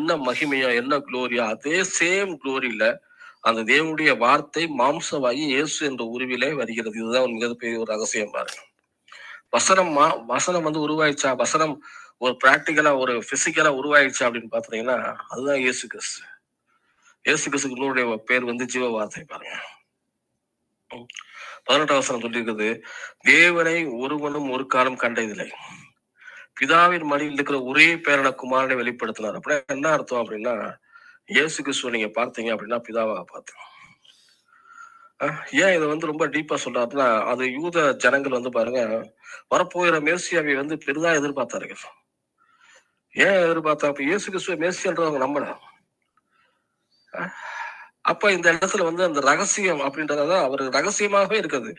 என்ன மகிமையா, என்ன குளோரியா, அதே சேம் குளோரியில அந்த தேவனுடைய வார்த்தை மாம்சமாகி இயேசு என்ற உருவிலே வருகிறது. இதுதான் மிகப்பெரிய ஒரு ரகசியம் பாருங்க. வசனம் வந்து உருவாயிடுச்சா, வசனம் ஒரு பிராக்டிக்கலா ஒரு பிசிக்கலா உருவாயிடுச்சா அப்படின்னு பாத்தீங்கன்னா அதுதான் இயேசு கிறிஸ்து. இயேசு கிறிஸ்துக்கு இன்னொரு பேர் வந்து ஜீவ வார்த்தை பாருங்க. 18 வசனம் சொல்லியிருக்குது, தேவனை ஒருவனும் ஒரு காலம் கண்டதில்லை, பிதாவின் மடியில் இருக்கிற ஒரே பேரான குமாரனை வெளிப்படுத்தினார். அப்படின்னா என்ன அர்த்தம் அப்படின்னா, இயேசு கிறிஸ்துவ நீங்க பார்த்தீங்க அப்படின்னா பிதாவாக பார்த்தீங்க. ஏன் இதை வந்து ரொம்ப டீப்பா சொல்றாருன்னா, அது யூத ஜனங்கள் வந்து பாருங்க வரப்போகிற மேசியாவை வந்து பெரிதா எதிர்பார்த்தார்கள். ஏன் எதிர்பார்த்தா, அப்ப இயேசு கிறிஸ்துவ மேசியான்றவங்க நம்பல. அப்ப இந்த இடத்துல வந்து அந்த ரகசியம் அப்படின்றதான் அவர் ரகசியமாகவே இருக்குது.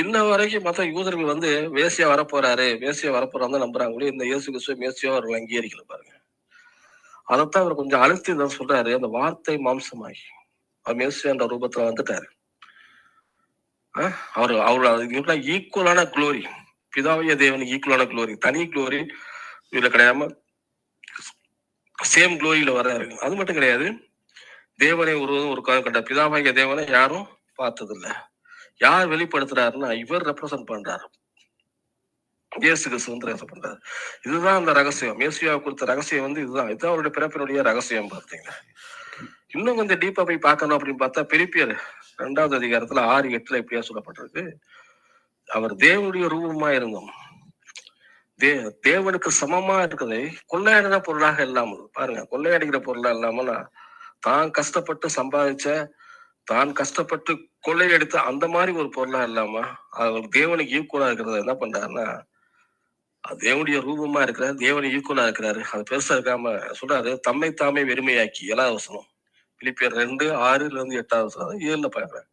இன்ன வரைக்கும் மற்ற யூதர்கள் வந்து மேசியா வரப்போறாரு, மேசியா வரப்போறான்னு நம்புறாங்களே, இந்த இயேசு கிறிஸ்துவ மேசியா அவர்கள் அங்கீகரிக்கல பாருங்க. அதைத்தான் அவர் கொஞ்சம் அழுத்தி தான் சொல்றாரு, அந்த வார்த்தை மாம்சமாகி மேசியான்ற ரூபத்துல வந்துட்டாரு. அவரோட ஈக்குவலான குளோரி, பிதாவைய தேவனுக்கு ஈக்குவலான குளோரி, தனி குளோரி இதுல கிடையாம சேம் குளோரியில வர்றாரு. அது மட்டும் கிடையாது, தேவனை ஒரு காலம் கண்ட பிதாவாகிய தேவனை யாரும் பார்த்தது இல்ல. யார் வெளிப்படுத்துறாருன்னா இவர் ரெப்ரசன்ட் பண்றாரு, இயேசு கிறிஸ்து வந்து ரெப்ரசன்ட் பண்றாரு. இதுதான் அந்த ரகசியம், மேசியா கொடுத்த ரகசியம் வந்து இதுதான். இதுதான் அவருடைய பிறப்பினுடைய ரகசியம். பார்த்தீங்கன்னா இன்னும் கொஞ்சம் டீப்பா போய் பார்க்கணும் அப்படின்னு பார்த்தா பிலிப்பியர் 2வது அதிகாரத்துல 6:8 எப்படியா சொல்லப்பட்டிருக்கு, அவர் தேவனுடைய ரூபமா இருந்தோம், தேவனுக்கு சமமா இருக்கிறதை கொள்ளையடின பொருளாக இல்லாமல் பாருங்க, கொள்ளையடிக்கிற பொருளா இல்லாமல் தான் கஷ்டப்பட்டு சம்பாதிச்ச, தான் கஷ்டப்பட்டு கொள்ளையடித்த அந்த மாதிரி ஒரு பொருளா இல்லாம அவர் தேவனுக்கு ஈக்குவலா இருக்கிறத என்ன பண்றாருன்னா, தேவனுடைய ரூபமா இருக்கிறார், தேவனுக்கு ஈக்குவலா இருக்கிறாரு. அது பெருசா இருக்காம சொல்றாரு, தம்மை தாமே வெறுமையாக்கி. 7வது வசனம் பிலிப்பியர் 2:6-8 7 பாக்குறேன்.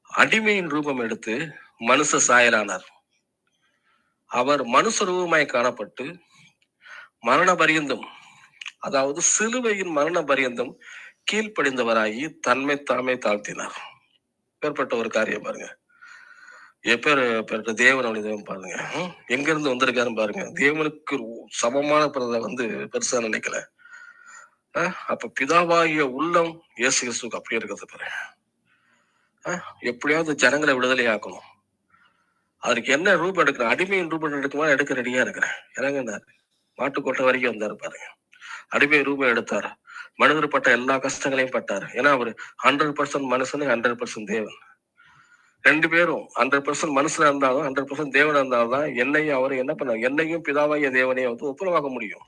அடிமையின் ரூபம் எடுத்து மனுஷ சாயலானார். அவர் மனுஷ ரூபமாய் காணப்பட்டு மரண பரியந்தம், அதாவது சிலுவையின் மரண பரியந்தம் கீழ்ப்படிந்தவராகி தன்மை தாமே தாழ்த்தினார். பேர்பட்ட ஒரு காரியம் பாருங்க, எப்பேற்பட்ட தேவனுடைய தேவன் பாருங்க, எங்க இருந்து வந்திருக்காருன்னு பாருங்க. தேவனுக்கு சமமான பிறதை வந்து பெருசா நினைக்கல. அப்ப பிதாவாகிய உள்ளம் இயேசு கிறிஸ்துக்கு அப்படியே இருக்கிறது பாருங்க. எப்படியாவது ஜனங்களை விடுதலை ஆக்கணும். அதுக்கு என்ன ரூபம் எடுக்கிறேன், அடிமையின் ரூபம் எடுக்குமா, எடுக்க ரெடியா இருக்கிறேன். இறங்கினாரு, மாட்டுக்கோட்டை வரைக்கும் வந்தாரு பாருங்க. அடிமை ரூபம் எடுத்தாரு, மனிதர் பட்ட எல்லா கஷ்டங்களையும் பட்டாரு. ஏன்னா அவர் 100% மனுஷனு, 100% தேவன். ரெண்டு பேரும் 100% மனுஷனா இருந்தாலும் 100% தேவனா இருந்தால்தான் என்னையும் அவரை என்ன பண்ண, என்னையும் பிதாவாகிய தேவனையும் வந்து ஒப்புரவாக்க முடியும்.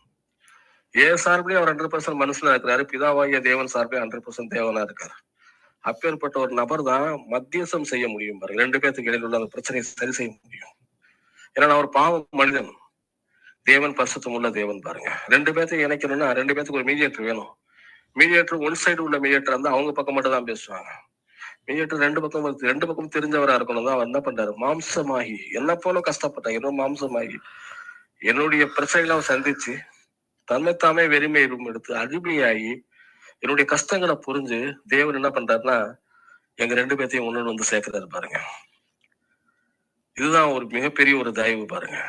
ஏன் சார்பிலேயே அவர் 100% மனுஷனா இருக்கிறாரு, பிதாவாகிய தேவன் சார்பிலே 100% தேவனா இருக்காரு. அப்பேற்பட்ட ஒரு நபர் தான் மத்தியசம் செய்ய முடியும் பாருங்க, ரெண்டு பேர்த்துக்கு இடையில உள்ள அந்த பிரச்சனையை சரி செய்ய முடியும். ஏன்னா அவர் பாவம் மனிதன், தேவன் பரிசுத்தம் உள்ள தேவன் பாருங்க. ரெண்டு பேர்த்தையும் இணைக்கணும்னா ரெண்டு பேர்த்துக்கு ஒரு மீடியேட்டர் வேணும். மீடியேட்டர் ஒன் சைடு உள்ள மீடியேட்டர் வந்து அவங்க பக்கம் மட்டும் தான் பேசுவாங்க. மீடியேட்டர் ரெண்டு பக்கம் தெரிஞ்சவரா இருக்கணும் தான். அவர் என்ன பண்றாரு, மாம்சமாகி என்ன போல கஷ்டப்பட்டாங்க, இன்னும் மாம்சமாகி என்னுடைய பிரச்சனைகளை சந்திச்சு தன்னைத்தாமே வெறுமை எடுத்து அடிமையாகி என்னுடைய கஷ்டங்களை புரிஞ்சு தேவன் என்ன பண்றாருன்னா எங்க ரெண்டு பேர்த்தையும் ஒண்ணு வந்து சேர்க்கிறாரு பாருங்க. இதுதான் ஒரு மிகப்பெரிய ஒரு தயவு பாருங்க.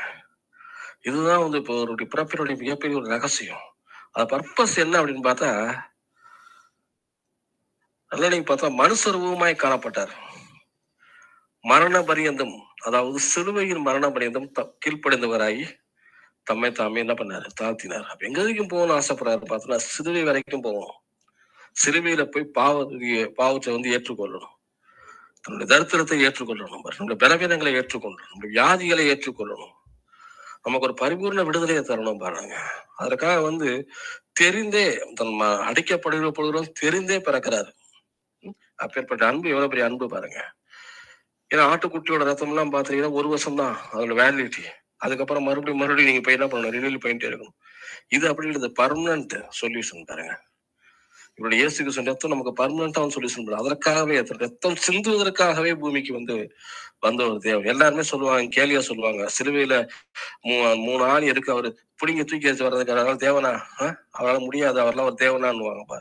இதுதான் வந்து இப்போ ஒரு பிறப்பினுடைய மிகப்பெரிய ஒரு ரகசியம். அது பர்பஸ் என்ன அப்படின்னு பார்த்தா, நல்லா நீங்க பார்த்தா மனுஷ ரூபமாய் காணப்பட்டார், மரண பரியந்தம், அதாவது சிலுவையின் மரண பரியந்தம் கீழ்ப்படைந்தவராகி தம்மை தாமே என்ன பண்ணாரு, தாழ்த்தினார். அப்ப எங்க வரைக்கும் போகணும்னு ஆசைப்படுறாரு பார்த்தோன்னா சிலுவை வரைக்கும் போகணும். சிலுவையில போய் பாவத்தை வந்து ஏற்றுக்கொள்ளணும், தன்னுடைய தரித்திரத்தை ஏற்றுக்கொள்ளணும், நம்முடைய பலவீனங்களை ஏற்றுக்கொள்ளணும், நம்முடைய வியாதிகளை ஏற்றுக்கொள்ளணும், நமக்கு ஒரு பரிபூர்ண விடுதலையை தரணும் பாருங்க. அதற்காக வந்து தெரிந்தே தன் அடிக்கப்படுகிற பொழுதும் தெரிந்தே பிறக்கிறாரு. அப்பேற்பட்ட அன்பு எவ்வளவு பெரிய அன்பு பாருங்க. ஏன்னா ஆட்டுக்குட்டியோட ரத்தம் எல்லாம் பாத்தீங்கன்னா 1 வருஷம் தான் அதோட வேலிடிட்டி. அதுக்கப்புறம் மறுபடியும் நீங்க போய் என்ன பண்ணணும், ரினியூல் பண்ணிட்டே இருக்கணும். இது அப்படின்றது பர்மனன்ட் சொல்யூஷன் பாருங்க. இவருடைய இயேசு கிறிஸ்து ரத்தம் நமக்கு பர்மனன்டான சொல்யூஷன் பண்ணும். அதற்காகவே ரத்தம் சிந்துவதற்காகவே பூமிக்கு வந்து வந்த ஒரு தேவன். எல்லாருமே சொல்லுவாங்க, கேலியா சொல்லுவாங்க, சிலுவையில 3 ஆணி இருக்கு, அவரு பிடிங்க தூக்கி வச்சு வர்றதுக்காக தேவனா, அவரால் முடியாது, அவரெல்லாம் ஒரு தேவனான்னுவாங்கப்பா.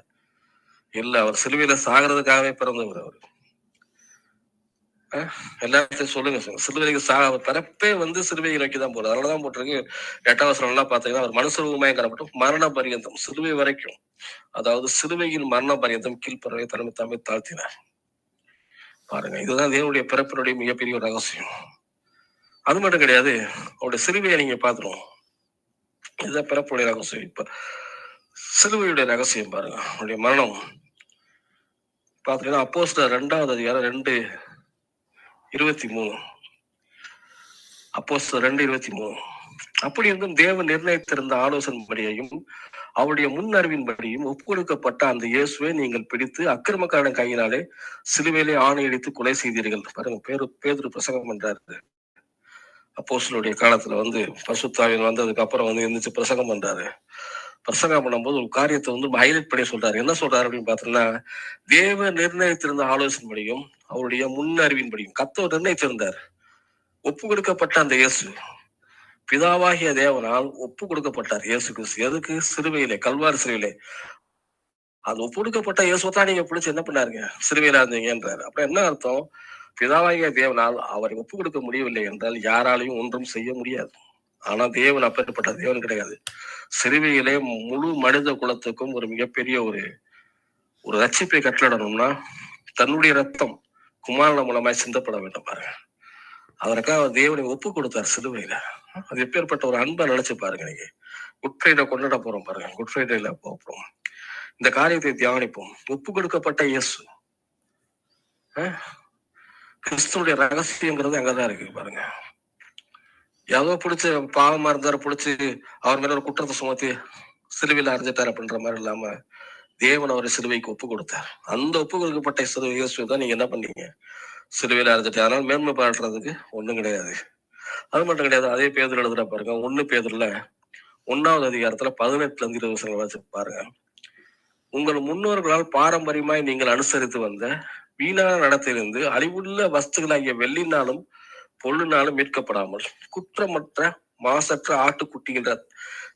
இல்ல, அவர் சிலுவையில சாகிறதுக்காகவே பிறந்தவர். அவரு எல்லாத்தையும் சொல்லுங்க, சிலுவைக்கு பிறப்பே வந்து சிலுவையை நோக்கிதான் போறது. அதனாலதான் போட்டிருக்கு 8வது வசனம் எல்லாம் பாத்தீங்கன்னா அவர் மனுஷ ரூபமாய் காணப்பட்டு மரண பரியந்தம், சிலுவை வரைக்கும் அதாவது சிலுவையின் மரண பரியந்தம் கீழ்ப்பறவை தலைமை தாமே தாழ்த்தினார். பாருங்க, இதுதான் தேவனுடைய பிறப்பினுடைய மிகப்பெரிய ஒரு ரகசியம். அது மட்டும் கிடையாது, அவருடைய சிலுவையை நீங்க பாத்துருவோம். இதுதான் பிறப்புடைய ரகசியம். இப்ப சிலுவையுடைய ரகசியம் பாருங்க, அவருடைய மரணம் பாத்தீங்கன்னா அப்போஸ்தலர் 2வது அதிகாரம் 2:23. அப்போஸ்தலர் 2:23. அப்படி இருந்தும் தேவன் நிர்ணயித்திருந்த ஆலோசனைப்படியையும் அவருடைய முன் அறிவின்படியும் ஒப்பு கொடுக்கப்பட்ட அந்த இயேசுவை நீங்கள் பிடித்து அக்கிரமக்காரன் கையினாலே சிலுவையிலே ஆணையடித்து கொலை செய்தீர்கள். பாருங்க, பேதுரு பிரசங்கம் பண்றாரு. அப்போஸ்தலருடைய காலத்துல பரிசுத்தாவியன் வந்ததுக்கு அப்புறம் எந்திரிச்சு பிரசங்கம் பண்றாரு. பிரசங்கம் பண்ணும்போது ஒரு காரியத்தை ஹைலைட் பண்ணி சொல்றாரு. என்ன சொல்றாரு அப்படின்னு பாத்தீங்கன்னா, தேவ நிர்ணயித்திருந்த ஆலோசனைப்படியும் அவருடைய முன் அறிவின்படியும் கர்த்தர் நிர்ணயித்திருந்தார். ஒப்பு கொடுக்கப்பட்ட அந்த இயேசு பிதாவாகிய தேவனால் ஒப்பு கொடுக்கப்பட்டார். இயேசு கிறிஸ்து எதுக்கு? சிலுவையிலே, கல்வாரி சிலுவையிலே. அது ஒப்பு கொடுக்கப்பட்ட இயேசுதான் நீங்க பிடிச்சு என்ன பண்ணாருங்க? சிலுவையில இருந்தீங்கன்றாரு. அப்ப என்ன அர்த்தம்? பிதாவாகிய தேவனால் அவரை ஒப்பு கொடுக்க முடியவில்லை என்றால் யாராலையும் ஒன்றும் செய்ய முடியாது. ஆனா தேவன் அப்பேற்பட்ட தேவன் கிடையாது. சிலுவையிலே முழு மனித குலத்துக்கும் ஒரு மிகப்பெரிய ஒரு ரட்சிப்பை கட்டளிடணும்னா தன்னுடைய ரத்தம் குமாரன் மூலமாய் சிந்தப்பட வேண்டும் பாருங்க. அதற்காக தேவனை ஒப்பு கொடுத்தார் சிலுவையில. அது எப்பேற்பட்ட ஒரு அன்பை நினைச்சு பாருங்க. நீங்க குட் ஃப்ரைடே கொண்டாட போறோம் பாருங்க. குட் ஃப்ரைடேல போறோம். இந்த காரியத்தை தியானிப்போம். ஒப்பு கொடுக்கப்பட்ட இயேசு, கிறிஸ்துடைய ரகசியங்கிறது அங்கதான் இருக்கு பாருங்க. ஏதோ பிடிச்சு பாவமா இருந்தாரு, பிடிச்சு அவர் மேல ஒரு குற்றத்தை சுமத்தி சிலுவையில அரைஞ்சிட்டாரு அப்படின்ற மாதிரி இல்லாம தேவன் அவரை சிலுவைக்கு ஒப்பு கொடுத்தார். அந்த ஒப்பு கொடுக்கப்பட்ட சிலுவை இயேசு தான் நீங்க என்ன பண்ணீங்க? சிலுவையில அரைஞ்சிட்டு. அதனால மேன்மை பாடுறதுக்கு ஒண்ணும் கிடையாது. அது மட்டும் கிடையாது. அதே பேதுரு எழுதுற பாருங்க, 1 பேதுருல 1வது அதிகாரத்துல 18-20 வசனங்கள் வச்சு பாருங்க. உங்கள் முன்னோர்களால் பாரம்பரியமாய் நீங்கள் அனுசரித்து வந்த வீணான நடத்திலிருந்து அழிவுள்ள வஸ்துகளாகிய வெள்ளினாலும் பொருளினாலும் மீட்கப்படாமல் குற்றமற்ற மாசற்ற ஆட்டுக்குட்டிகள்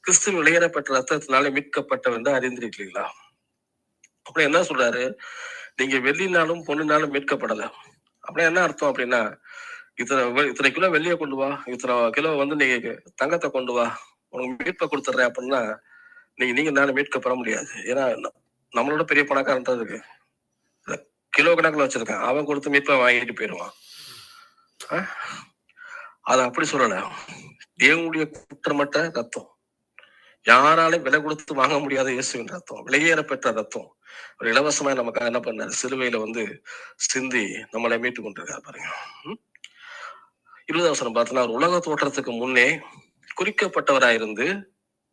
கிறிஸ்துவின் விளையாடப்பட்ட ரத்தத்தினாலே மீட்கப்பட்டவென்று அறிந்திருக்கிறீர்களா? அப்படி என்ன சொல்றாரு? நீங்க வெள்ளினாலும் பொண்ணுனாலும் மீட்கப்படல. அப்படின்னா என்ன அர்த்தம் அப்படின்னா, இத்தனை கிலோ வெள்ளியை கொண்டு வா, இத்தனை கிலோ நீங்க தங்கத்தை கொண்டு வா, உனக்கு மீட்பை கொடுத்துட்றேன் அப்படின்னா நீங்க நானும் மீட்கப்பட முடியாது. ஏன்னா நம்மளோட பெரிய பணக்காரன் இருக்கு, கிலோ கணக்குல வச்சிருக்கான், அவன் கொடுத்து மீட்பை வாங்கிட்டு போயிடுவான். அத அப்படி சொல்லல. தேவனுடைய குற்றமற்ற ரத்தம், யாராலும் விலை கொடுத்து வாங்க முடியாத இயேசுவின் ரத்தம், விலையேற பெற்ற ரத்தம், ஒரு இலவசமா நமக்கு என்ன பண்ணாரு? சிலுவையில சிந்தி நம்மளை மீட்டு கொண்டிருக்காரு பாருங்க. 20வது வசனம் பார்த்தோன்னா, அவர் உலக தோற்றத்துக்கு முன்னே குறிக்கப்பட்டவராயிருந்து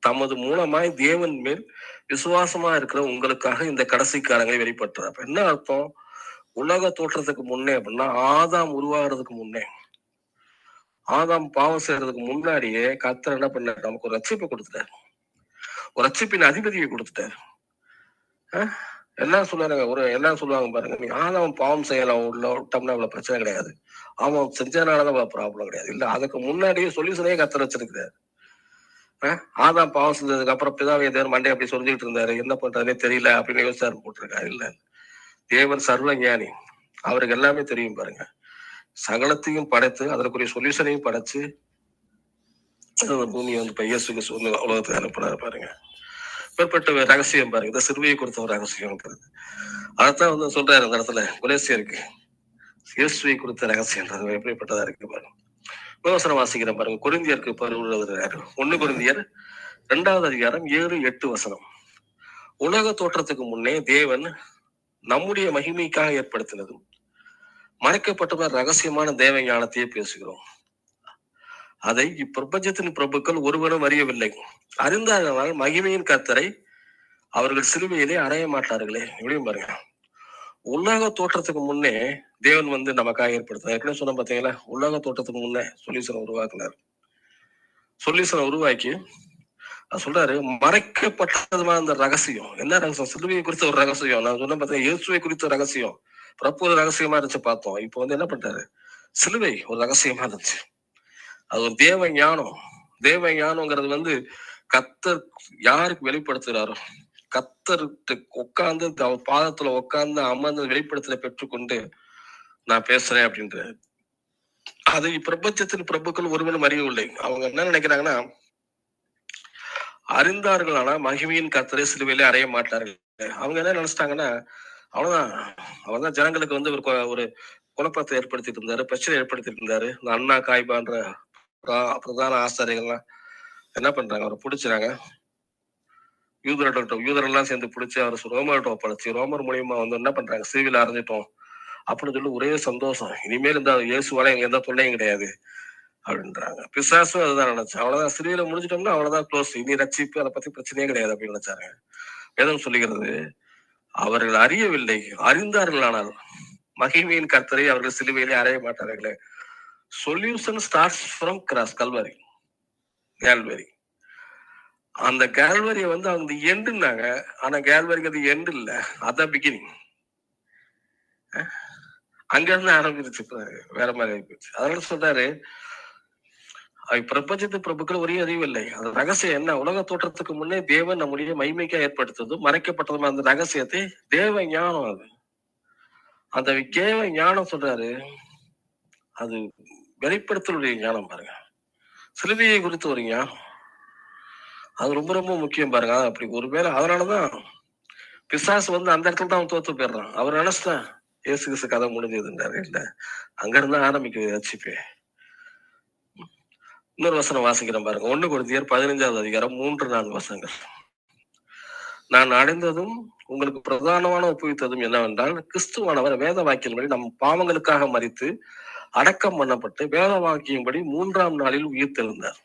தமது மூலமாய் தேவன் மேல் விசுவாசமா இருக்கிற உங்களுக்காக இந்த கடைசி காலங்களை வெளிப்படுத்துறார். அப்ப என்ன அர்த்தம்? உலக தோற்றத்துக்கு முன்னே அப்படின்னா ஆதாம் உருவாகிறதுக்கு முன்னே, ஆதாம் பாவம் செய்யறதுக்கு முன்னாடியே கர்த்தர் என்ன பண்ணாரு? நமக்கு ஒரு ரட்சிப்பை கொடுத்துட்டாரு, ஒரு ரட்சிப்பின் அதிபதியை கொடுத்துட்டாரு. எல்லாம் சொன்னாருங்க. எல்லாம் சொல்லுவாங்க பாருங்க, நீ ஆதாம் பாவம் செய்யலாம் விட்டோம்னா அவ்வளவு பிரச்சனை கிடையாது, அவன் செஞ்சதுனாலதான் அவ்வளவு ப்ராப்ளம் கிடையாது. இல்ல, அதுக்கு முன்னாடியே சொல்யூஷனே கர்த்தர் வச்சிருக்கிறாரு. ஆதாம் பாவம் செஞ்சதுக்கு அப்புறம் பிதாவை தேவன் மண்டே அப்படி சொல்லிட்டு இருந்தாரு, என்ன பண்றதுனே தெரியல அப்படின்னு யோசிச்சாரு போட்டிருக்காரு. இல்ல, தேவன் சர்வ ஞானி, அவருக்கு எல்லாமே தெரியும் பாருங்க. சகலத்தையும் படைத்து அதற்குரிய சொல்யூஷனையும் படைச்சு பூமியை இயேசுக்கு உலகத்துக்கு அனுப்பினாரு பாருங்க. மேற்பட்ட ரகசியம் பாருங்க, இந்த சிறுவையை கொடுத்த ஒரு ரகசியம்ன்றது. அதைத்தான் சொல்றாரு அந்த இடத்துல குலேசியருக்கு, இயேசுவை கொடுத்த ரகசியம்ன்றது எப்படிப்பட்டதா இருக்கு பாருங்க. விமர்சனம் வாசிக்கிறேன் பாருங்க. கொரிந்தியருக்கு 1 கொரிந்தியர் 2வது அதிகாரம் 7-8 வசனம். உலக தோற்றத்துக்கு முன்னே தேவன் நம்முடைய மகிமைக்காக ஏற்படுத்தினதும் மறைக்கப்பட்ட ரகசியமான தேவ ஞானத்தையே பேசுகிறோம். அதை இப்பிரபஞ்சத்தின் பிரபுக்கள் ஒருவரும் அறியவில்லை. அறிந்தார்கள் மகிமையின் கர்த்தரை அவர்கள் சிலுவையிலே அடைய மாட்டார்களே. எப்படியும் பாருங்க, உலக தோற்றத்துக்கு முன்னே தேவன் நமக்காக ஏற்படுத்தினார். ஏற்கனவே சொன்ன பார்த்தீங்களா, உலக தோற்றத்துக்கு முன்னே சொல்யூஷனை உருவாக்குனார். சொல்யூஷனை உருவாக்கி சொல்றாரு, மறைக்கப்பட்டதுமா அந்த ரகசியம். என்ன ரகசியம்? சிலுவையை குறித்த ஒரு ரகசியம். நான் சொன்ன பார்த்தீங்கன்னா, இயேசுவை குறித்த ரகசியம், பிரபு ஒரு ரகசியமா இருந்துச்சு பார்த்தோம். இப்போ என்ன பண்றாரு? சிலுவை ஒரு ரகசியமா இருந்துச்சு. அது ஒரு தேவ ஞானம். தேவ ஞானம்ங்கிறது கர்த்தர் யாருக்கு வெளிப்படுத்துறாரோ, கர்த்தர்கிட்ட உட்கார்ந்து அவர் பாதத்துல உட்கார்ந்து அமர்ந்து வெளிப்படுத்தலை பெற்றுக்கொண்டு நான் பேசுறேன் அப்படின்ற அதை பிரபஞ்சத்தின் பிரபுக்கள் ஒருவனும் அறியவில்லை. அவங்க என்ன நினைக்கிறாங்கன்னா, அறிந்தார்கள் ஆனா மகிமையின் கர்த்தரை சிலுவையிலே அறைய மாட்டார்கள். அவங்க என்ன நினைச்சிட்டாங்கன்னா, அவ்வளவுதான், அவர்தான் ஜனங்களுக்கு வந்து ஒரு குழப்பத்தை ஏற்படுத்திட்டு இருந்தாரு, பிரச்சனை ஏற்படுத்திட்டு இருந்தாரு. இந்த அண்ணா காய்பான்ற பிரதான ஆசாரியர்கள்லாம் என்ன பண்றாங்க, அவரை பிடிச்சாங்க. யூதரெல்லாம் சேர்ந்து பிடிச்சி அவர் ரோமர்கிட்ட ஒப்படைச்சு, ரோமர் மூலியமா வந்து என்ன பண்றாங்க, சிவில அரைஞ்சிட்டோம் அப்படின்னு சொல்லி ஒரே சந்தோஷம். இனிமேல் இந்த இயேசுவால எங்க எந்த தொல்லையும் கிடையாது அப்படின்றாங்க. பிசாசும் அதுதான் நினைச்சேன். அவ்வளவுதான், சிலுவையில முடிஞ்சிட்டோம்னா அவ்வளவுதான், க்ளோஸ், இனி ரட்சிப்பு அதை பத்தி பிரச்சனையே கிடையாது அப்படின்னு நினைச்சாங்க. வேதம் சொல்லுகிறது, அவர்கள் அறியவில்லை, அறிந்தார்கள் ஆனால் மகிமையின் கர்த்தரை அவர்கள் சிலுவையிலே அறைய மாட்டார்களே. Solution starts from cross, Calvary, Calvary. அந்த கேல்வரிய வந்து அவங்க எண்டுனாங்க. ஆனா கேல்வரிக்கு அது எண்டு இல்ல, அதான் பிகினிங். அங்க இருந்து ஆரம்பிச்சு வேற மாதிரி ஆயிப்போச்சு. அதனால சொல்றாரு, பிரபஞ்சத்து பிரபுக்கள் ஒரே அறிவு இல்லை. அந்த ரகசியம் என்ன, உலக தோற்றத்துக்கு முன்னே தேவன் நம்முடைய மகிமைக்கா ஏற்படுத்துறது மறைக்கப்பட்டதும் அந்த ரகசியத்தை தேவ ஞானம், அது அந்த தேவ ஞானம் சொல்றாரு, அது வெளிப்படுத்தலுடைய ஞானம் பாருங்க. சிலுவையை குறித்து ஒரு ஞானம், அது ரொம்ப ரொம்ப முக்கியம் பாருங்க. அப்படி ஒருவேளை அதனாலதான் பிசாசு வந்து அந்த இடத்துல தான் தோத்து போயிடுறான். அவர் நினைச்சிட்டான் இயேசு கிறிஸ்து கதை முடிஞ்சதுன்றாரு. இல்ல, அங்க இருந்து ஆரம்பிக்குது ரட்சிப்பே. இன்னொரு வசனம் வாசிக்கிறேன் பாருங்க. 1 கொரிந்தியர் 15வது அதிகாரம் 3-4 வசனங்கள். நான் அடைந்ததும் உங்களுக்கு பிரதானமான ஒப்புவித்ததும் என்னவென்றால், கிறிஸ்துவானவர் வேத வாக்கியம்படி நம் பாவங்களுக்காக மரித்து அடக்கம் பண்ணப்பட்டு வேத வாக்கியம்படி 3ஆம் நாளில் உயிர்த்தெழுந்தார்.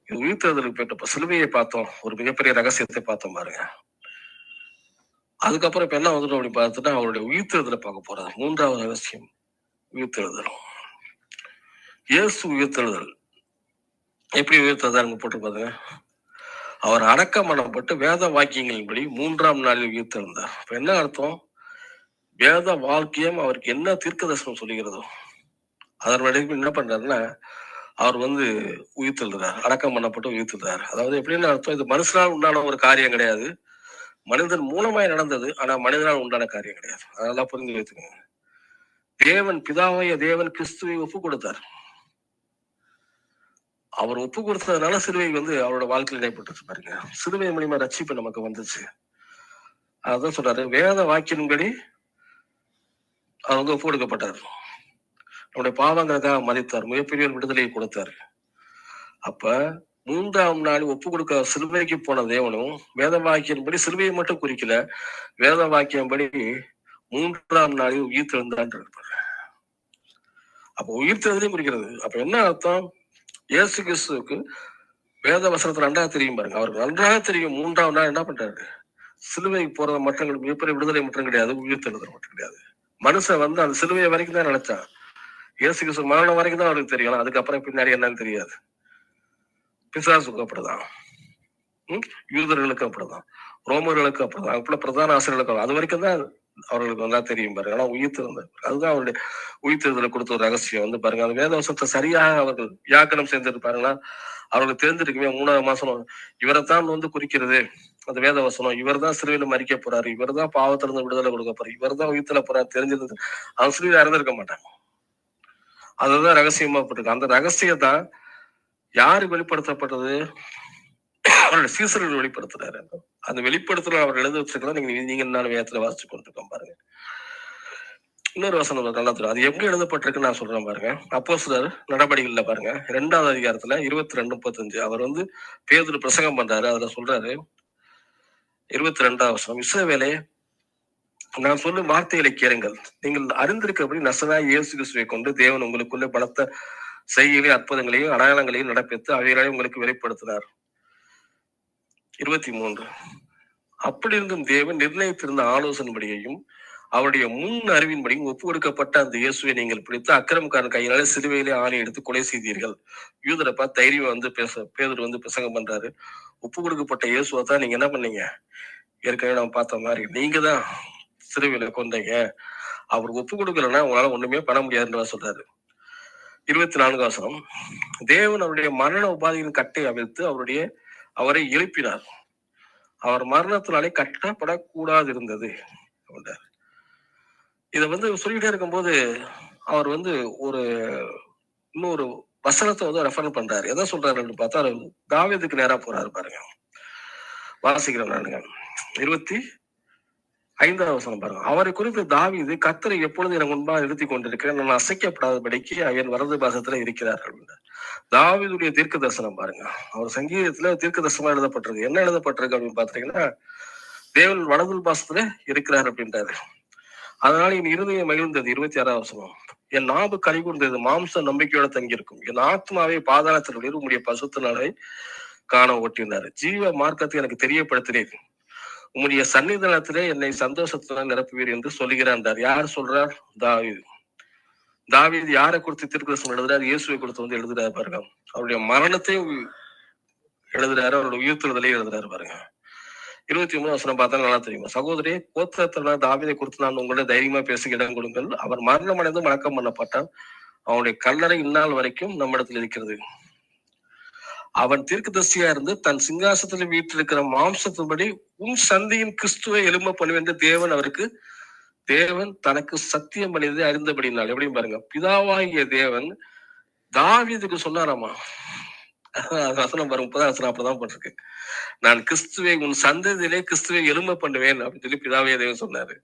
உயிர்த்தெழுதலுக்கு போயிட்டு சிலுவையை பார்த்தோம், ஒரு மிகப்பெரிய ரகசியத்தை பார்த்தோம் பாருங்க. அதுக்கப்புறம் இப்ப என்ன வந்துடும் அப்படி பார்த்துட்டா, அவருடைய உயிர்த்தெழுதலை பார்க்க போறாரு. 3வது ரகசியம் உயிர்த்தெழுதல். இயேசு உயிர்த்தெழுதல் எப்படி உயிர்த்தெழுதாருங்க போட்டு பாருங்க. அவர் அடக்கம் பண்ணப்பட்டு வேத வாக்கியங்களின்படி 3ஆம் நாளில் உயிர்த்தெழுந்தார். இப்ப என்ன அர்த்தம், வேத வாக்கியம் அவருக்கு என்ன தீர்க்க தரிசனம் சொல்லுகிறதோ அதன் வரைக்கும் என்ன பண்றாருன்னா, அவர் வந்து உயிர்த்தெழுறார், அடக்கம் பண்ணப்பட்டு உயிர்த்தெழுறாரு. அதாவது எப்படின்னு அர்த்தம், இது மனுஷனால் உண்டான ஒரு காரியம் கிடையாது, மனிதன் மூலமாய் நடந்தது. ஆனா மனிதனால் உண்டான காரியம் கிடையாது. அதெல்லாம் புரிஞ்சு வைத்துக்கோங்க. தேவன் பிதாவைய தேவன் கிறிஸ்துவை ஒப்பு கொடுத்தார். அவர் ஒப்பு கொடுத்ததுனால சிலுவை வந்து அவரோட வாழ்க்கையில் இடைப்பட்டு பாருங்க. சிலுவை மூலியமா ரட்சிப்பு நமக்கு வந்துச்சு. அதான் சொல்றாரு, வேத வாக்கியன்படி அவர் வந்து ஒப்பு கொடுக்கப்பட்டார், நம்முடைய பாவங்களுக்காக மதித்தார், மிகப்பெரிய விடுதலையை கொடுத்தார். அப்ப 3ஆம் நாள் ஒப்பு கொடுக்க சிலுவைக்கு போன தேவனும் வேத வாக்கியன்படி சிலுவையை மட்டும் குறிக்கல, வேத வாக்கியம்படி 3ஆம் நாளில் உயிர்த்தெழுந்தான் இருப்பார். அப்ப உயிர்த்தெழுதலையும் குறிக்கிறது. அப்ப என்ன அர்த்தம், இயேசு கிறிஸ்துவுக்கு வேத வசனத்துல நன்றாக தெரியும் பாருங்க. அவருக்கு நன்றாக தெரியும் 3ஆம் நாள் என்ன பண்றாரு, சிலுவைக்கு போறது மற்றவங்களுக்கு மிகப்பெரிய விடுதலை மட்டும் கிடையாது, உயிர்த்தெழுதல் மட்டும் கிடையாது. மனுஷன் வந்து அந்த சிலுவையை வரைக்கும் தான் நினைச்சான். இயேசு கிறிஸ்து மரணம் வரைக்கும் தான் அவருக்கு தெரியும், அதுக்கப்புறம் பின்னாடி என்னன்னு தெரியாது. பிசாசுக்கு அப்படிதான், யூதர்களுக்கு அப்படிதான், ரோமர்களுக்கு அப்படிதான், அப்படி பிரதான ஆசிரியர்களுக்கு அது வரைக்கும் தான் அவர்களுக்கு நல்லா தெரியும் பாருங்க. ஆனா உயிர்த்தெழுந்தார், அதுதான் அவருடைய உயிர்த்தெழுதலை கொடுத்த ஒரு ரகசியம் வந்து பாருங்க. அந்த வேத வசனத்தை சரியாக அவர்கள் வியாக்கணம் செஞ்சிருப்பாருன்னா அவர்களுக்கு தெரிஞ்சிருக்குமே, 3ஆவது மாசம் இவரைத்தான் வந்து குறிக்கிறது அந்த வேத வசனம், இவர் தான் சிலுவையில மறிக்க போறாரு, இவர் தான் பாவத்திலிருந்து விடுதலை கொடுக்க போறாரு, இவர் தான் உயிர்த்தெழ போறாரு தெரிஞ்சிருந்து அவன் சிலுவையில இறந்திருக்க மாட்டாங்க. அதுதான் ரகசியமா போட்டிருக்கு. அந்த ரகசியத்தான் யாரு வெளிப்படுத்தப்பட்டது, அவருடைய சீசர்கள் வெளிப்படுத்துறாரு. அந்த வெளிப்படுத்துற அவர் எழுத வச்சிருக்கலாம். நீங்க நாலு வேதத்துல வாசிச்சு கொண்டிருக்கோம் பாருங்க. இன்னொரு வசனம் நல்லா தெரியும், அது எப்படி எழுதப்பட்டிருக்குன்னு நான் சொல்றேன் பாருங்க. அப்போஸ்தலர் நடபடிகள்ல பாருங்க 2வது அதிகாரத்துல 22-35 அவர் வந்து பேதுரு பிரசங்கம் பண்றாரு. அதுல சொல்றாரு 22வது வசனம், இஸ்ரவேலே நான் சொல்லும் வார்த்தைகளை கேளுங்கள், நீங்கள் அறிந்திருக்கிறபடி நசராய் இயேசு கிறிஸ்துவை கொண்டு தேவன் உங்களுக்குள்ள பலத்த செய்கைகளையும் அற்புதங்களையும் அடையாளங்களையும் நடப்பித்து அவைகளையும் உங்களுக்கு வெளிப்படுத்தினார். 23 அப்படி இருந்தும் தேவன் நிர்ணயித்திருந்த ஆலோசனைபடியையும் அவருடைய முன் அறிவின்படியும் ஒப்பு கொடுக்கப்பட்ட அந்த இயேசுவை நீங்கள் பிடித்து அக்கிரமக்காரன் கையினாலே சிலுவையிலே ஆணை எடுத்து கொலை செய்தீர்கள். யூதரை பார்த்து தைரியம் வந்து பேதுரு வந்து பிரசங்கம் பண்றாரு, ஒப்பு கொடுக்கப்பட்ட இயேசுவை தான் நீங்க என்ன பண்ணீங்க, ஏற்கனவே நம்ம பார்த்த மாதிரி நீங்க தான் சிலுவையில கொண்டீங்க, அவர் ஒப்பு கொடுக்கலன்னா உங்களால ஒண்ணுமே பண்ண முடியாதுன்னு சொல்றாரு. 24 வசனம், தேவன் அவருடைய மரண உபாதியின் கட்டை அவிழ்த்து அவரை எழுப்பினார், அவர் மரணத்தினாலே கட்டப்படக்கூடாது இருந்தது. இத வந்து சொல்லிட்டே இருக்கும்போது அவர் வந்து இன்னொரு வசனத்தை வந்து ரெஃபர் பண்றாரு. எதை சொல்றாருன்னு பார்த்தா தாவீதுக்கு நேரா போறாரு பாருங்க. வாசிக்கிறேன் நானுங்க. 25வது வசனம் பாருங்க. அவரை குறித்து தாவீது, கர்த்தரை எப்பொழுது எனக்கு முன்பாக நிறுத்தி கொண்டிருக்கிறேன், நான் அசைக்கப்படாதபடிக்கு என் வலது பாசத்துல இருக்கிறார்கள். தாவீதுடைய தீர்க்க தரிசனம் பாருங்க. அவர் சங்கீதத்துல தீர்க்க தரிசனமா எழுதப்பட்டிருக்கு. என்ன எழுதப்பட்டிருக்கு அப்படின்னு பாத்தீங்கன்னா, தேவன் வலது பாசத்துல இருக்கிறார் அப்படின்றாரு. அதனால என் இருதயம் மகிழ்ந்தது. 26வது வசனம். என் நாவு கலிகூர்ந்தது, மாம்ச நம்பிக்கையோட தங்கியிருக்கும். என் ஆத்மாவை பாதாளத்தில் உம்முடைய பசுத்த நாளை காண ஓட்டினார். ஜீவ மார்க்கத்தை எனக்கு தெரியப்படுத்தினேன். உம்முடைய சன்னிதானத்திலே என்னை சந்தோஷத்துடன் நிரப்புவீர் என்று சொல்லுகிறார். யார் சொல்றார்? தாவீது. தாவீது யாரை குறித்து தீர்க்கதரிசனம் எழுதுறாரு? இயேசுவை குறித்து வந்து எழுதுறாரு பாருங்க. அவருடைய மரணத்தையும் எழுதுறாரு, அவருடைய உயிர்த்தெழுதலையும் எழுதுறாரு பாருங்க. 23 வசனம் பார்த்தா நல்லா தெரியும். சகோதரி, கோத்திரத்தினால தாவீதை குறித்து நான் உங்களோட தைரியமா பேச இடம் கொடுங்கள். அவர் மரணம் அடைந்து மடக்கம் பண்ணப்பட்டான். அவனுடைய கல்லறை இந்நாள் வரைக்கும் நம்மிடத்தில் இருக்கிறது. அவன் தீர்க்கதரிசியா இருந்து தன் சிங்காசனத்தில் வீட்டிருக்கிற மாம்சத்தின்படி உன் சந்தியின் கிறிஸ்துவை எழும்ப பண்ணுவேன் என்று தேவன் தனக்கு சத்தியம் பண்ணியதை அறிந்தபடினால். எப்படியும் பாருங்க, பிதாவாகிய தேவன் தாவீதுக்கு சொன்னாராமா. வசனம் பாருங்க, 30வது வசனம் அப்படிதான் போட்டிருக்கு. நான் கிறிஸ்துவை உன் சந்ததியிலே கிறிஸ்துவை எழும்ப பண்ணுவேன் அப்படின்னு சொல்லி பிதாவாகிய தேவன் சொன்னாரு.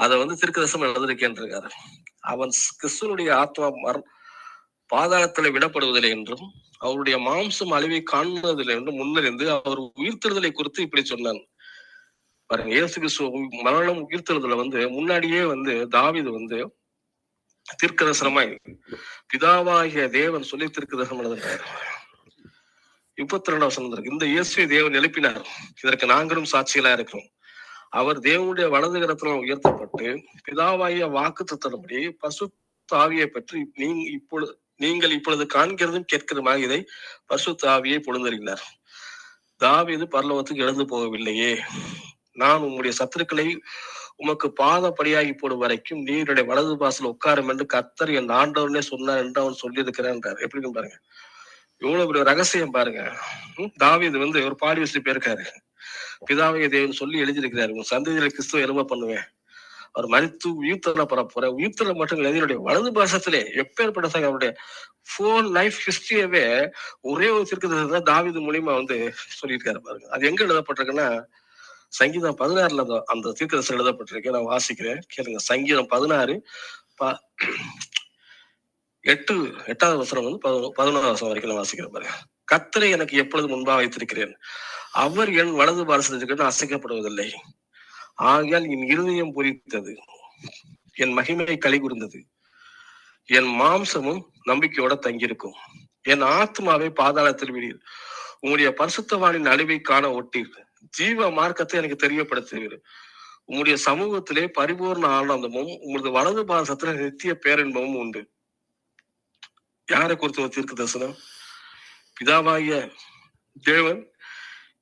அதை வந்து தீர்க்கதரிசனம் எழுதிருக்கேன் இருக்காரு. அவன் கிறிஸ்துவனுடைய ஆத்மா பாதாளத்துல விடப்படுவதில்லை என்றும் அவருடைய மாம்சம் அழிவை காண்பதில்லை என்றும் முன்னறிந்து அவர் உயிர்த்தெழுதலை குறித்து இப்படி சொன்னான் பாருங்க. இயேசு கிறிஸ்துவ மரணம் உயிர்த்தெழுதலை வந்து முன்னாடியே வந்து தாவீது வந்து தீர்க்கதரிசனமாய் பிதாவாகிய தேவன் சொல்லி தீர்க்கதரிசனம் எழுதுகிறார். 32வது வசனம் இருக்கு. இந்த இயேசுவை தேவன் எழுப்பினார், இதற்கு நாங்களும் சாட்சிகளா இருக்கிறோம். அவர் தேவனுடைய வலது கரத்தினால் உயர்த்தப்பட்டு பிதாவாகிய வாக்குத்தத்தன்படி பரிசுத்த ஆவியை பற்றி நீங்கள் இப்பொழுது காண்கிறதும் கேட்கிறதுமாக இதை பரிசுத்த ஆவியை பொழுந்தறினார். தாவீது பரலோகத்துக்கு எழுந்து போகவில்லையே. நான் உங்களுடைய சத்துருக்களை உமக்கு பாதப்படியாகி போடும் வரைக்கும் நீருடைய வலது பாசல் உட்காரும் என்று கர்த்தர் என் ஆண்டவனே சொன்னார் என்று அவன் சொல்லியிருக்கிறான். எப்படின்னு பாருங்க, இவ்வளவு பெரிய ரகசியம் பாருங்க. தாவீது வந்து ஒரு பாடி வச்சு போயிருக்காரு. பிதாவைய தேவன் சொல்லி எழுதியிருக்கிறாரு, உன் சந்ததியில கிறிஸ்துவ எழும்ப பண்ணுவேன். அவர் மறித்து உயிர்த்தல போற உயிர்த்தல மட்டும் என்னுடைய வலது பாசத்திலே எப்பேற்பட்ட அவருடைய ஃபோன் லைஃப் ஹிஸ்டரியவே ஒரே ஒரு தீர்க்கதரிசனத்தை தாவீது மூலியமா வந்து சொல்லியிருக்காரு பாருங்க. அது எங்க எழுதப்பட்டிருக்குன்னா, சங்கீதம் 16ல அந்த தீர்க்கதரிசனம் எழுதப்பட்டிருக்கு. நான் வாசிக்கிறேன் கேளுங்க. சங்கீதம் 16 8வது வசனம் வந்து 11வது வசனம் வரைக்கும் நான் வாசிக்கிறேன் பாருங்க. கர்த்தரை எனக்கு எப்பொழுது முன்பாக வைத்திருக்கிறேன், அவர் என் வலது பாரசத்திற்கு அசைக்கப்படுவதில்லை. ஆகையால் என் இருதயம் பூரித்தது, என் மகிமை களி கூர்ந்தது, என் மாம்சமும் நம்பிக்கையோட தங்கியிருக்கும். என் ஆத்மாவை பாதாளத்தில் விடீர், உங்களுடைய பரிசுத்தவானின் அழிவை காண ஒட்டீர். ஜீவ மார்க்கத்தை எனக்கு தெரியப்படுத்துவீர். உங்களுடைய சமூகத்திலே பரிபூர்ண ஆனந்தமும் உங்களது வலது பாரசத்துல நித்திய பேரின்பமும் உண்டு. யாரை குறித்து ஒரு தீர்க்க தரிசனம்? பிதாவாகிய தேவன்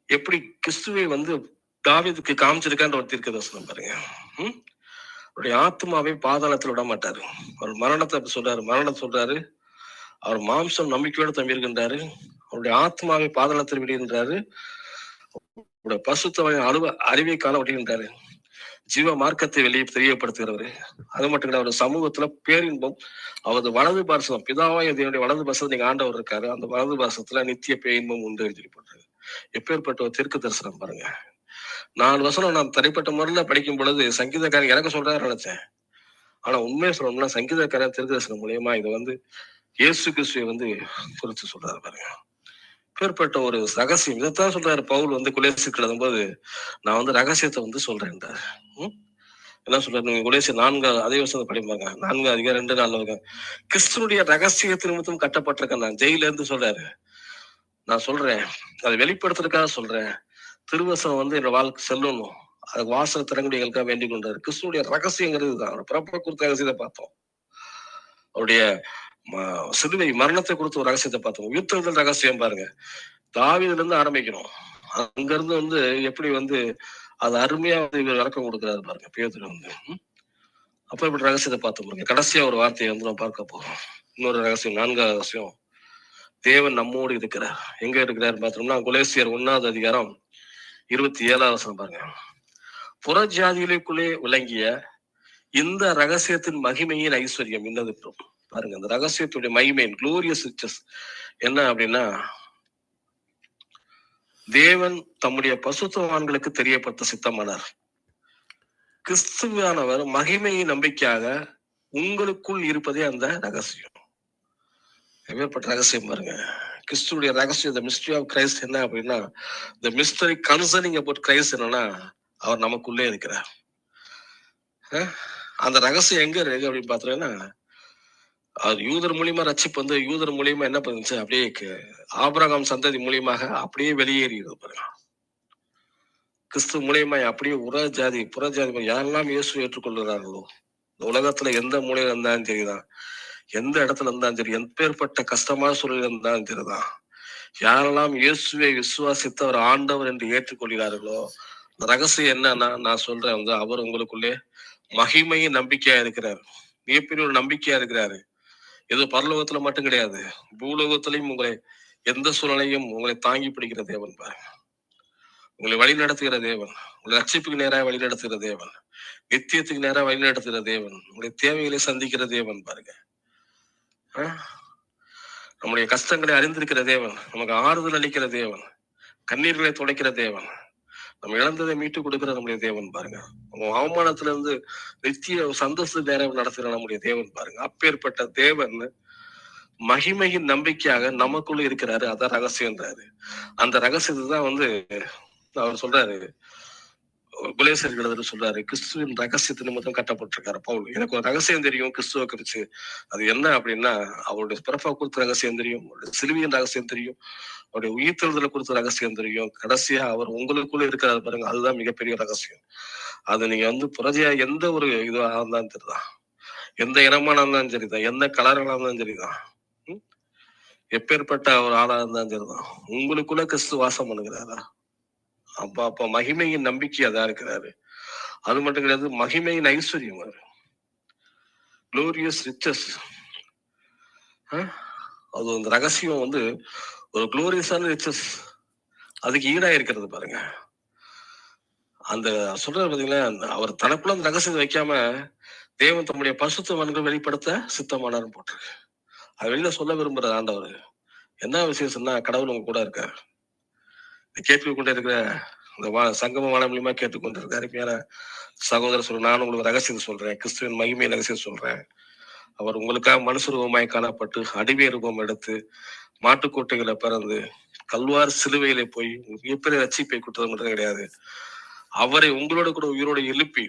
எப்படி கிறிஸ்துவை வந்து தாவீதுக்கு காமிச்சிருக்கான்ற ஒரு தீர்க்க தரிசனம் பாருங்க. அவருடைய ஆத்மாவை பாதாளத்தில் விட மாட்டாரு. அவர் மரணத்தை சொல்றாரு, மரணத்தை சொல்றாரு. அவர் மாம்சம் நம்பிக்கையோடு தம்பியிருக்கின்றாரு. அவருடைய ஆத்மாவை பாதாளத்தில் விடுகின்றாரு. அவருடைய பசுத்தவன் அறிவை காண விடுகின்றாரு. ஜீவ மார்க்கத்தை வெளியே தெரியப்படுத்துகிறவரு. அது மட்டும் இல்ல, அவர் சமூகத்துல பேரின்பம், அவரது வலது பாரசம், பிதாவாய தேவனுடைய வலது பாரசம் நீங்க ஆண்டவர் இருக்காரு, அந்த வலது பாரசத்துல நித்திய பேரின்பம் உண்டு சொல்லப்படுறது. எப்பேற்பட்ட ஒரு தீர்க்க தரிசனம் பாருங்க. 4 வசனம் நான் தனிப்பட்ட முறையில படிக்கும் பொழுது சங்கீதக்காரன் எனக்கு சொல்றாரு நினைச்சேன். ஆனா உண்மையை சொல்லணும்னா சங்கீதக்காரன் தீர்க்க தரிசனம் மூலியமா இதை வந்து இயேசு கிறிஸ்துவை வந்து குறித்து சொல்றாரு பாருங்க. பேர்பட்ட ஒரு ரகசியம். இதைத்தான் சொல்றாரு பவுல் வந்து குலேசிக்கு எழுதும் போது, நான் வந்து ரகசியத்தை வந்து சொல்றேன். என்ன சொல்றாரு? நீங்க குலேசி 4 அதே வருஷம் படிப்பாங்க. 4:2 கிறிஸ்துனுடைய ரகசியத்தின் நிமித்தம் கட்டப்பட்டிருக்கேன் நான், ஜெயில இருந்து சொல்றாரு. நான் சொல்றேன், அதை வெளிப்படுத்துறதுக்காக சொல்றேன். திருவசனம் வந்து என்னோட வாழ்க்கை செல்லணும், அது வாசல் திறங்குடிகளுக்காக வேண்டிக் கொண்டாரு. கிறிஸ்துடைய ரகசியங்கிறது தான். அவரோட பிறப்பை குறித்த ரகசியத்தை பார்த்தோம், அவருடைய சிலுவை மரணத்தை குறித்து ஒரு ரகசியத்தை பார்த்தோம், உயிர்த்தெழுதல் ரகசியம் பாருங்க. தாவீதுல இருந்து ஆரம்பிக்கணும். அங்க இருந்து வந்து எப்படி வந்து அது அருமையா வந்து இவர் விளக்கம் கொடுக்குறாரு பாருங்க பேதுரு வந்து. அப்ப இப்படி ரகசியத்தை பார்த்து பாருங்க. கடைசியா ஒரு வார்த்தையை வந்து நம்ம பார்க்க போறோம். இன்னொரு ரகசியம், 4வது ரகசியம். தேவன் நம்மோடு இருக்கிறார். எங்க இருக்கிறார் பார்த்தோம்னா, கொலேசியர் 1வது அதிகாரம் 27வது வசனம் பாருங்க. புற ஜாதிகளுக்குள்ளே விளங்கிய இந்த ரகசியத்தின் மகிமையின் ஐஸ்வர்யம் என்னது? பாருங்க, அந்த ரகசியத்துடைய மகிமை, குளோரியஸ் ரிச்சஸ் என்ன அப்படின்னா, தேவன் தம்முடைய பசுத்தவான்களுக்கு தெரியப்பட்ட சித்தமானார். கிறிஸ்துவானவர் மகிமையின் நம்பிக்கையாக உங்களுக்குள் இருப்பதே அந்த ரகசியம். எப்பேற்பட்ட ரகசியம் பாருங்க. கிறிஸ்துடைய ரகசியம், மிஸ்டரி ஆஃப் கிரைஸ்ட் என்ன அப்படின்னா, the mystery concerning about Christ என்னன்னா, அவர் நமக்குள்ளே இருக்கிறார். அந்த ரகசியம் எங்க இருக்கு அப்படின்னு பாத்தீங்கன்னா, அது யூதர் மூலியமா ரட்சிப்பு வந்து யூதர் மூலியமா என்ன பண்ணுச்சு, அப்படியே ஆபிரகாம் சந்ததி மூலியமாக அப்படியே வெளியேறியது பாருங்க. கிறிஸ்து மூலியமா அப்படியே புற ஜாதி யாரெல்லாம் இயேசு ஏற்றுக்கொள்கிறார்களோ, இந்த உலகத்துல எந்த மூலையில இருந்தாலும் சரிதான், எந்த இடத்துல இருந்தாலும் சரி, எப்பேற்பட்ட கஷ்டமான சூழலில் இருந்தாலும் சரிதான், யாரெல்லாம் இயேசுவை விசுவாசித்து அவர் ஆண்டவர் என்று ஏற்றுக்கொள்கிறார்களோ, இந்த ரகசியம் என்னன்னா, நான் சொல்றேன் வந்து, அவர் உங்களுக்குள்ளே மகிமையின் நம்பிக்கையா இருக்கிறார். மிகப்பெரிய ஒரு நம்பிக்கையா இருக்கிறாரு. ஏதோ பரலோகத்துல மட்டும் கிடையாது, பூலோகத்திலையும் உங்களை எந்த சூழ்நிலையும் உங்களை தாங்கி பிடிக்கிற தேவன் பாருங்க. உங்களை வழி நடத்துகிற தேவன், உங்களை ரட்சிப்புக்கு நேராக வழி நடத்துகிற தேவன், நித்தியத்துக்கு நேராக வழி நடத்துகிற தேவன், உங்களுடைய தேவைகளை சந்திக்கிற தேவன் பாருங்க. நம்முடைய கஷ்டங்களை அறிந்திருக்கிற தேவன், நமக்கு ஆறுதல் அளிக்கிற தேவன், கண்ணீர்களை துடைக்கிற தேவன், நம்ம இழந்ததை மீட்டு கொடுக்கிற நம்முடைய தேவன் பாருங்க. நம்ம அவமானத்துல இருந்து நித்திய சந்தோஷத்துக்கு நேரம் நடத்துகிற நம்முடைய தேவன் பாருங்க. அப்பேற்பட்ட தேவன் மகிமையின் நம்பிக்கையாக நமக்குள்ள இருக்கிறாரு. அதான் ரகசியம்ன்றாரு. அந்த ரகசியத்தை தான் வந்து அவர் சொல்றாரு, குலேசர்கள் சொல்றாரு, கிறிஸ்துவின் ரகசியத்தை நிமித்தம் கட்டப்பட்டிருக்காரு பவுல். எனக்கு ஒரு ரகசியம் தெரியும் கிறிஸ்துவ குறிச்சு. அது என்ன அப்படின்னா, அவருடைய பிறப்பா கொடுத்த ரகசியம் தெரியும், அவருடைய சிலுவையின் ரகசியம் தெரியும், அவருடைய உயிர்த்தெழுதலை கொடுத்த ரகசியம் தெரியும், கடைசியா அவர் உங்களுக்குள்ள இருக்கிறாரு பாருங்க, அதுதான் மிகப்பெரிய ரகசியம். அது நீங்க வந்து புரஜையா எந்த ஒரு இதுவா இருந்தாலும் சரிதான், எந்த இனமான இருந்தாலும் சரிதான், எந்த கலர்களா இருந்தாலும் சரிதான், எப்பேற்பட்ட ஒரு ஆளா இருந்தாலும் சரிதான், உங்களுக்குள்ள கிறிஸ்து வாசம் பண்ணுகிறாரா? அப்ப மகிமையின் நம்பிக்கை அதான் இருக்கிறாரு. அது மட்டும் கிடையாது, மகிமையின் ஐஸ்வர்யம், குளோரியஸ் ரிச்சஸ். அது அந்த ரகசியம் வந்து ஒரு குளோரியஸான ரிச்சஸ், அதுக்கு ஈடா இருக்கிறது பாருங்க. அந்த சொல்றது பாத்தீங்கன்னா, அவர் தனக்குள்ள அந்த ரகசியத்தை வைக்காம தேவன் தம்முடைய பரிசுத்தவான்கள் வெளிப்படுத்த சித்தமானார் போட்டிருக்கு. அது வெளியில சொல்ல விரும்புற ஆண்டவர். என்ன விசேஷம்னா, கடவுள் உங்க கூட இருக்காரு. கேட்டுக்கொண்டே இருக்கிற இந்த சங்கம வாழ மூலியமா கேட்டுக்கொண்டிருக்க அருமையான சகோதரர் சொல்ற, நான் உங்களுக்கு ரகசியத்தை சொல்றேன், கிறிஸ்துவின் மகிமை ரகசியம் சொல்றேன். அவர் உங்களுக்காக மனுஷ ரூபமாய் காணப்பட்டு அடிமை ரூபம் எடுத்து மாட்டுக்கோட்டைகளை பிறந்து கல்வார் சிலுவையிலே போய் மிகப்பெரிய ரட்சிப்பை கொடுத்தது மட்டும் கிடையாது, அவரை உங்களோட கூட உயிரோடு எழுப்பி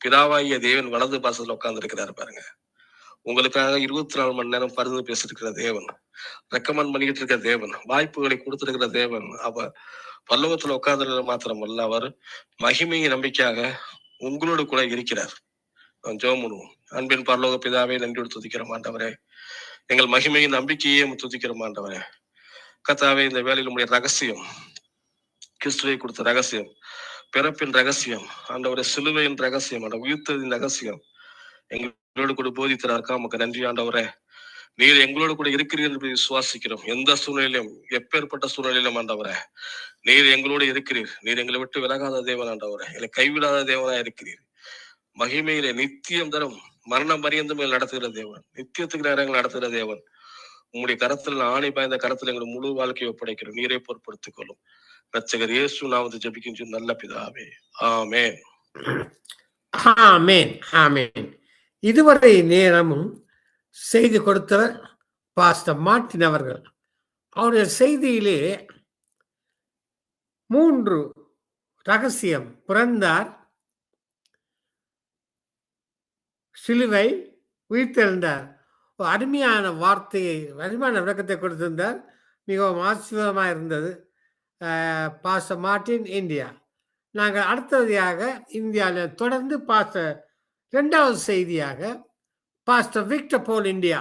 பிதாவாகிய தேவன் வலது பாசத்துல உட்கார்ந்து இருக்கிறாரு பாருங்க. உங்களுக்காக 24 மணி நேரம் பரிந்து பேசிருக்கிற தேவன், ரெக்கமெண்ட் பண்ணிக்கிட்டு இருக்கிற தேவன், வாய்ப்புகளை கொடுத்திருக்கிற தேவன், அவர் பல்லவத்துல உட்கார்ந்து மாத்திரமல்ல, அவர் மகிமையை நம்பிக்கையாக உங்களோடு கூட இருக்கிறார். ஜெபம் பண்ணுவோம். அன்பின் பரலோக பிதாவே, நன்றியோடு துதிக்கிற ஆண்டவரே, எங்கள் மகிமையின் நம்பிக்கையே துதிக்கிற ஆண்டவரே. கர்த்தாவே, இந்த வேலையில் உடைய ரகசியம், கிறிஸ்துவை கொடுத்த ரகசியம், பிறப்பின் ரகசியம், ஆண்டவரே சிலுவையின் ரகசியம், அந்த உயிர்த்ததின் ரகசியம் எங்களோடு கூட போதித்தராக்கா நமக்கு நன்றி ஆண்டவரே. நீர் எங்களோடு கூட இருக்கிறீர்கள் என்று விசுவாசிக்கிறோம். எந்த சூழ்நிலையிலும், எப்பேற்பட்ட சூழ்நிலையிலும் ஆண்டவரே, நீர் எங்களோடு இருக்கிறீர். நீர் எங்களை விட்டு விலகாத தேவன் ஆண்டவரே, எங்களை கைவிடாத தேவனா இருக்கிறீர். மகிமையிலே நித்தியம் தரும் மரணம் பரியந்தம் நடத்துகிற தேவன், நித்தியத்துக்கு நேரங்கள் நடத்துகிற தேவன், உங்களுடைய கரத்தில் ஆணை பாய்ந்த கரத்தில் எங்களுடைய முழு வாழ்க்கையை ஒப்படைக்கிறோம். நீரை பொருட்படுத்திக் கொள்ளும். ரட்சகர் இயேசு நாமத்தை ஜெபிக்கின்ற நல்ல பிதாவே, ஆமென். ஆமென், ஆமென். இதுவரை நேரமும் செய்தி கொடுத்தவர் பாஸ்டர் மார்ட்டின் அவர்கள். அவருடைய செய்தியிலே 3 ரகசியம், பிறந்தார், சிலுவை, உயிர்த்தெழுந்தார், அருமையான வார்த்தையை, அருமையான விளக்கத்தை கொடுத்திருந்தார். மிகவும் ஆச்சரியமாக இருந்தது. Pastor Martin, India. நாங்கள் அடுத்ததாக இந்தியாவில் தொடர்ந்து பாஸ்டர் 2வது செய்தியாக பாஸ்டர் விக்டர் போல், இந்தியா.